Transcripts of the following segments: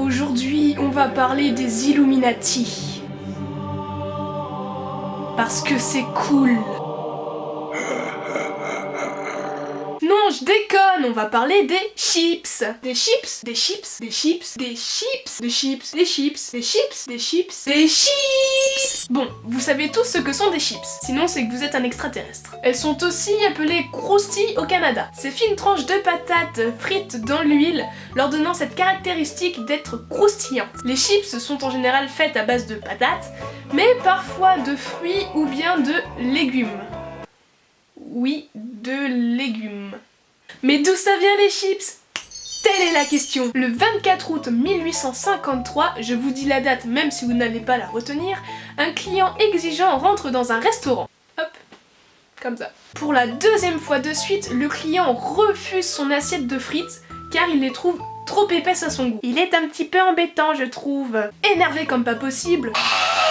Aujourd'hui, on va parler des Illuminati. Parce que c'est cool. Non, je déconne, on va parler des chips. Des chips, des chips, des chips, des chips, des chips, des chips, des chips, des chips, des chips. Bon, vous savez tous ce que sont des chips, sinon c'est que vous êtes un extraterrestre. Elles sont aussi appelées croustilles au Canada. Ces fines tranches de patates frites dans l'huile leur donnant cette caractéristique d'être croustillantes. Les chips sont en général faites à base de patates, mais parfois de fruits ou bien de légumes. Oui, de légumes. Mais d'où ça vient les chips? Telle est la question. Le 24 août 1853, je vous dis la date même si vous n'allez pas la retenir, un client exigeant rentre dans un restaurant. Hop, comme ça. Pour la deuxième fois de suite, le client refuse son assiette de frites car il les trouve trop épaisses à son goût. Il est un petit peu embêtant, je trouve. Énervé comme pas possible,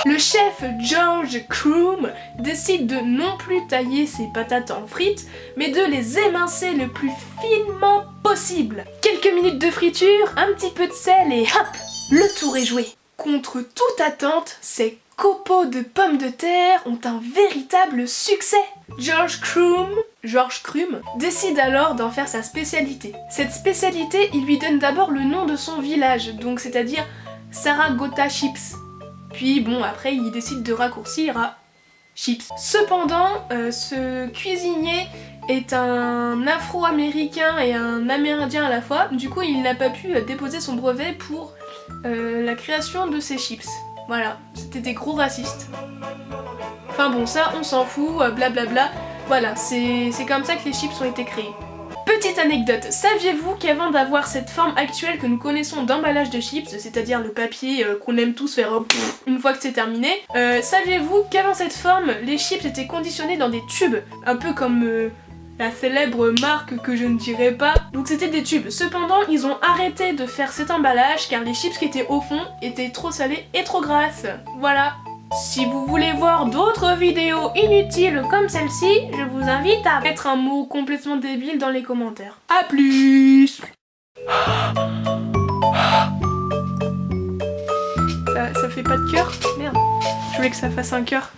le chef George Crumb décide de non plus tailler ses patates en frites, mais de les émincer le plus finement possible. Quelques minutes de friture, un petit peu de sel et hop, le tour est joué. Contre toute attente, ces copeaux de pommes de terre ont un véritable succès. George Crumb décide alors d'en faire sa spécialité. Cette spécialité, il lui donne d'abord le nom de son village, donc c'est-à-dire Saragota Chips. Puis bon, après il décide de raccourcir à chips. Cependant, ce cuisinier est un Afro-américain et un Amérindien à la fois, du coup il n'a pas pu déposer son brevet pour la création de ces chips. Voilà, c'était des gros racistes. Enfin bon, ça on s'en fout, blablabla. Voilà, c'est comme ça que les chips ont été créés. Petite anecdote, saviez-vous qu'avant d'avoir cette forme actuelle que nous connaissons d'emballage de chips, c'est-à-dire le papier qu'on aime tous faire une fois que c'est terminé, saviez-vous qu'avant cette forme, les chips étaient conditionnés dans des tubes, un peu comme la célèbre marque que je ne dirai pas, donc c'était des tubes. Cependant, ils ont arrêté de faire cet emballage car les chips qui étaient au fond étaient trop salées et trop grasses. Voilà. Si vous voulez voir d'autres vidéos inutiles comme celle-ci, je vous invite à mettre un mot complètement débile dans les commentaires. A plus. Ça fait pas de cœur? Merde. Je voulais que ça fasse un cœur.